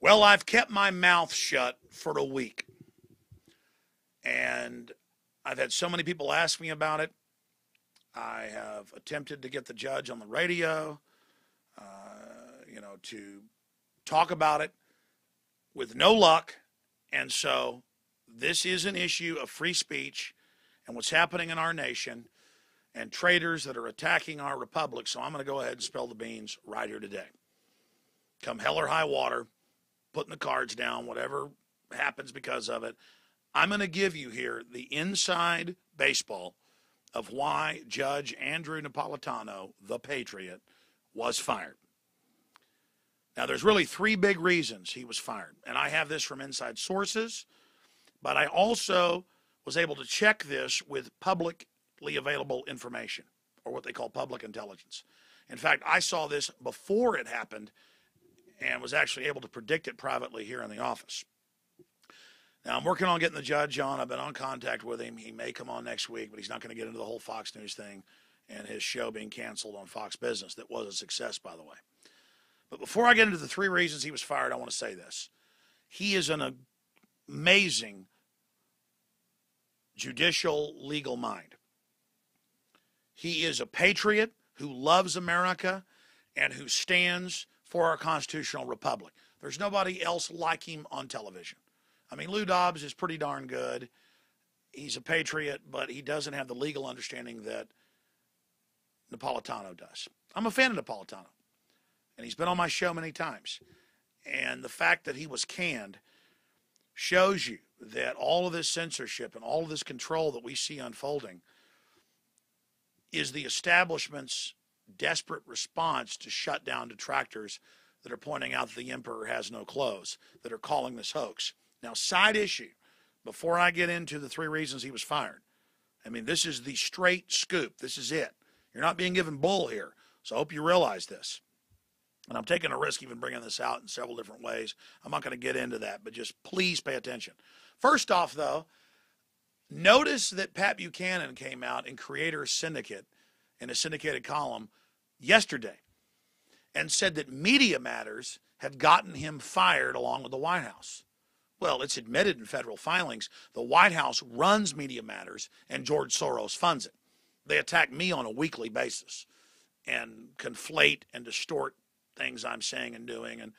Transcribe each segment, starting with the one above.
Well, I've kept my mouth shut for a week, and I've had so many people ask me about it. I have attempted to get the judge on the radio, to talk about it with no luck. And so this is an issue of free speech and what's happening in our nation and traitors that are attacking our republic. So I'm going to go ahead and spill the beans right here today. Come hell or high water, putting the cards down, whatever happens because of it. I'm going to give you here the inside baseball of why Judge Andrew Napolitano, the Patriot, was fired. Now, there's really three big reasons he was fired, and I have this from inside sources, but I also was able to check this with publicly available information, or what they call public intelligence. In fact, I saw this before it happened and was actually able to predict it privately here in the office. Now, I'm working on getting the judge on. I've been on contact with him. He may come on next week, but he's not going to get into the whole Fox News thing and his show being canceled on Fox Business. That was a success, by the way. But before I get into the three reasons he was fired, I want to say this. He is an amazing judicial legal mind. He is a patriot who loves America and who stands for our constitutional republic. There's nobody else like him on television. I mean, Lou Dobbs is pretty darn good. He's a patriot, but he doesn't have the legal understanding that Napolitano does. I'm a fan of Napolitano, and he's been on my show many times. And the fact that he was canned shows you that all of this censorship and all of this control that we see unfolding is the establishment's desperate response to shut down detractors that are pointing out that the emperor has no clothes, that are calling this hoax. Now, side issue, before I get into the three reasons he was fired. I mean, this is the straight scoop. This is it. You're not being given bull here. So I hope you realize this. And I'm taking a risk even bringing this out in several different ways. I'm not going to get into that, but just please pay attention. First off, though, notice that Pat Buchanan came out in Creator Syndicate in a syndicated column yesterday and said that Media Matters had gotten him fired along with the White House. Well, it's admitted in federal filings. The White House runs Media Matters, and George Soros funds it. They attack me on a weekly basis and conflate and distort things I'm saying and doing and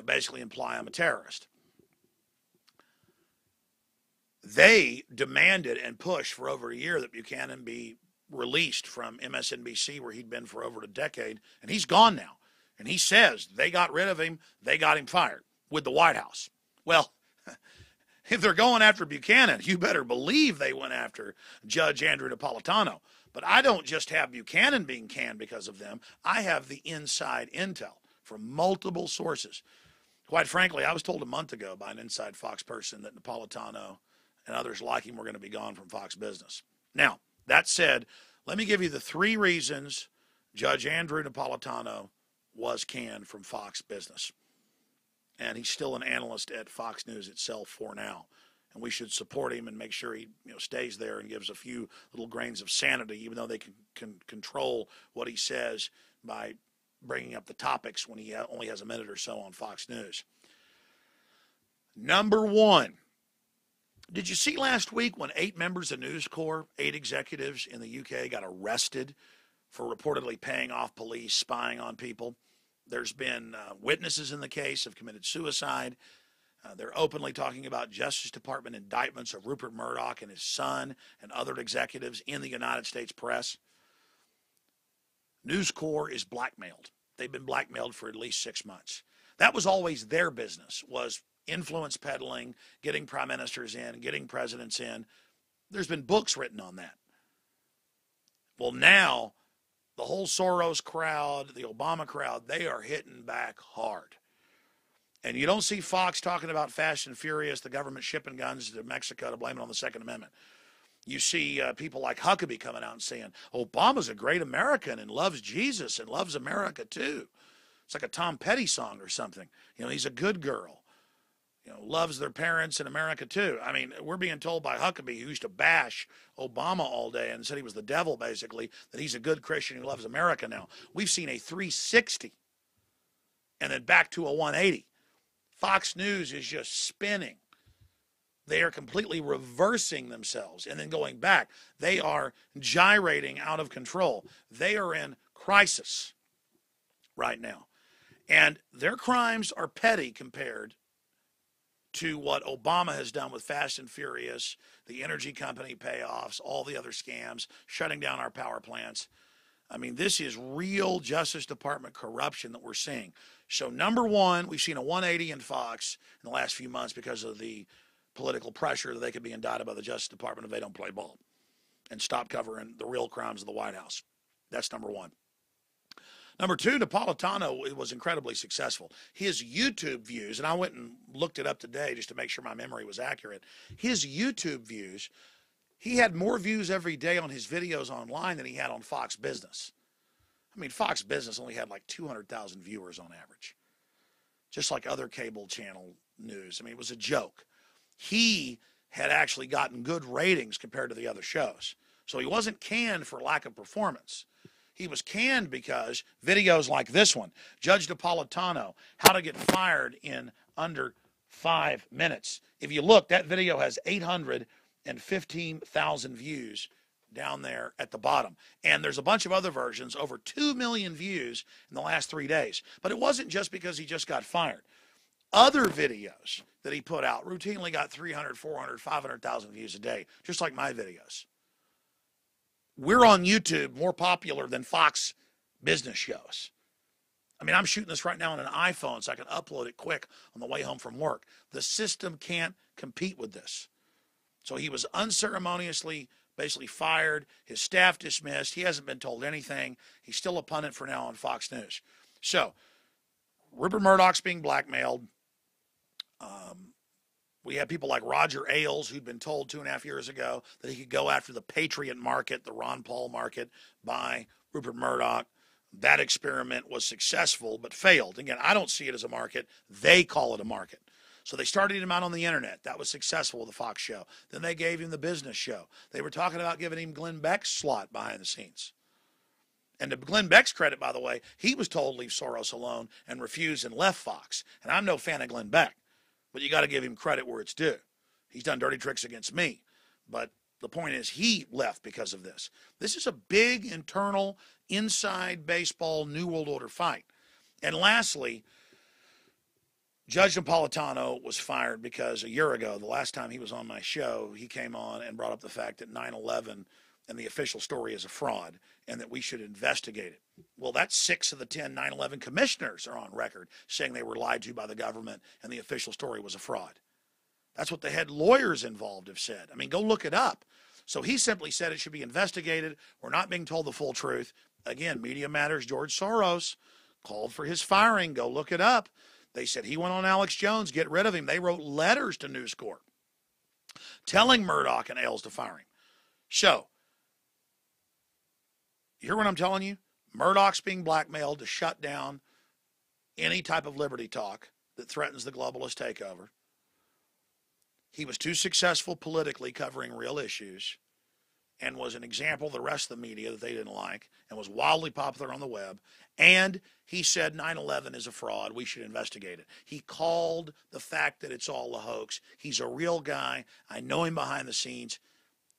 basically imply I'm a terrorist. They demanded and pushed for over a year that Buchanan be released from MSNBC, where he'd been for over a decade, and he's gone now. And he says they got rid of him, they got him fired with the White House. Well, if they're going after Buchanan, you better believe they went after Judge Andrew Napolitano. But I don't just have Buchanan being canned because of them. I have the inside intel from multiple sources. Quite frankly, I was told a month ago by an inside Fox person that Napolitano and others like him were going to be gone from Fox Business. Now, that said, let me give you the three reasons Judge Andrew Napolitano was canned from Fox Business. And he's still an analyst at Fox News itself for now. And we should support him and make sure he stays there and gives a few little grains of sanity, even though they can control what he says by bringing up the topics when he only has a minute or so on Fox News. Number one, did you see last week when 8 members of News Corps, 8 executives in the UK got arrested for reportedly paying off police, spying on people? There's been witnesses in the case have committed suicide. They're openly talking about Justice Department indictments of Rupert Murdoch and his son and other executives in the United States press. News Corps is blackmailed. They've been blackmailed for at least 6 months. That was always their business, was influence peddling, getting prime ministers in, getting presidents in. There's been books written on that. Well, now the whole Soros crowd, the Obama crowd, they are hitting back hard. And you don't see Fox talking about Fast and Furious, the government shipping guns to Mexico to blame it on the Second Amendment. You see people like Huckabee coming out and saying, Obama's a great American and loves Jesus and loves America too. It's like a Tom Petty song or something. He's a good girl. Loves their parents in America too. I mean, we're being told by Huckabee, who used to bash Obama all day and said he was the devil basically, that he's a good Christian who loves America now. We've seen a 360 and then back to a 180. Fox News is just spinning. They are completely reversing themselves and then going back. They are gyrating out of control. They are in crisis right now. And their crimes are petty compared to what Obama has done with Fast and Furious, the energy company payoffs, all the other scams, shutting down our power plants. I mean, this is real Justice Department corruption that we're seeing. So, number one, we've seen a 180 in Fox in the last few months because of the political pressure that they could be indicted by the Justice Department if they don't play ball and stop covering the real crimes of the White House. That's number one. Number two, Napolitano was incredibly successful. His YouTube views, and I went and looked it up today just to make sure my memory was accurate. His YouTube views, he had more views every day on his videos online than he had on Fox Business. I mean, Fox Business only had like 200,000 viewers on average, just like other cable channel news. I mean, it was a joke. He had actually gotten good ratings compared to the other shows. So he wasn't canned for lack of performance. He was canned because videos like this one, Judge Napolitano, how to get fired in under 5 minutes. If you look, that video has 815,000 views down there at the bottom. And there's a bunch of other versions, over 2 million views in the last 3 days. But it wasn't just because he just got fired. Other videos that he put out routinely got 300, 400, 500,000 views a day, just like my videos. We're on YouTube more popular than Fox Business shows. I mean, I'm shooting this right now on an iPhone so I can upload it quick on the way home from work. The system can't compete with this. So he was unceremoniously basically fired, his staff dismissed. He hasn't been told anything. He's still a pundit for now on Fox News. So Rupert Murdoch's being blackmailed. We have people like Roger Ailes, who'd been told 2.5 years ago that he could go after the Patriot market, the Ron Paul market, by Rupert Murdoch. That experiment was successful but failed. Again, I don't see it as a market. They call it a market. So they started him out on the internet. That was successful with the Fox show. Then they gave him the business show. They were talking about giving him Glenn Beck's slot behind the scenes. And to Glenn Beck's credit, by the way, he was told to leave Soros alone and refused and left Fox. And I'm no fan of Glenn Beck. But you got to give him credit where it's due. He's done dirty tricks against me. But the point is he left because of this. This is a big internal, inside baseball, New World Order fight. And lastly, Judge Napolitano was fired because a year ago, the last time he was on my show, he came on and brought up the fact that 9/11 and the official story is a fraud and that we should investigate it. Well, that's 6 of the 10 9/11 commissioners are on record saying they were lied to by the government and the official story was a fraud. That's what the head lawyers involved have said. I mean, go look it up. So he simply said it should be investigated. We're not being told the full truth. Again, Media Matters, George Soros called for his firing. Go look it up. They said he went on Alex Jones, get rid of him. They wrote letters to News Corp telling Murdoch and Ailes to fire him. So, you hear what I'm telling you? Murdoch's being blackmailed to shut down any type of liberty talk that threatens the globalist takeover. He was too successful politically covering real issues and was an example of the rest of the media that they didn't like and was wildly popular on the web. And he said 9/11 is a fraud. We should investigate it. He called the fact that it's all a hoax. He's a real guy. I know him behind the scenes.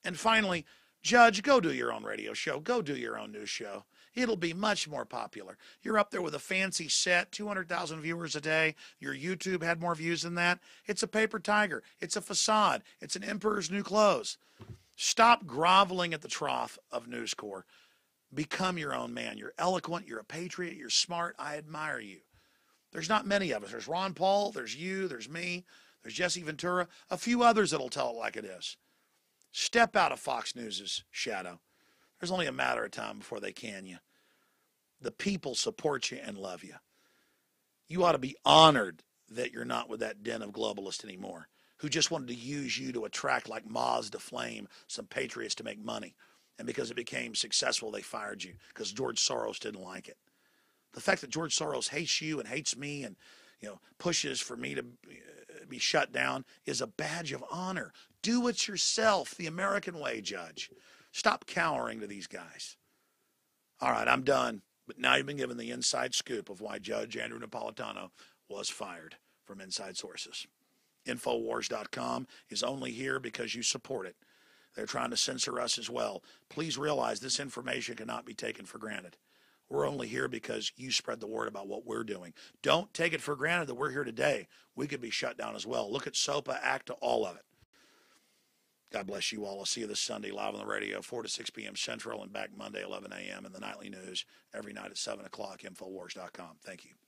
And finally, Judge, go do your own radio show. Go do your own news show. It'll be much more popular. You're up there with a fancy set, 200,000 viewers a day. Your YouTube had more views than that. It's a paper tiger. It's a facade. It's an emperor's new clothes. Stop groveling at the trough of News Corp. Become your own man. You're eloquent. You're a patriot. You're smart. I admire you. There's not many of us. There's Ron Paul. There's you. There's me. There's Jesse Ventura. A few others that'll tell it like it is. Step out of Fox News' shadow. There's only a matter of time before they can you. The people support you and love you. You ought to be honored that you're not with that den of globalists anymore, who just wanted to use you to attract, like moths to flame, some patriots to make money. And because it became successful, they fired you because George Soros didn't like it. The fact that George Soros hates you and hates me and pushes for me to be shut down is a badge of honor. Do it yourself, the American way, Judge. Stop cowering to these guys. All right, I'm done. But now you've been given the inside scoop of why Judge Andrew Napolitano was fired. from inside sources. Infowars.com is only here because you support it. They're trying to censor us as well. Please realize this information cannot be taken for granted. We're only here because you spread the word about what we're doing. Don't take it for granted that we're here today. We could be shut down as well. Look at SOPA, ACTA, all of it. God bless you all. I'll see you this Sunday live on the radio, 4 to 6 p.m. Central, and back Monday, 11 a.m. in the nightly news every night at 7 o'clock, Infowars.com. Thank you.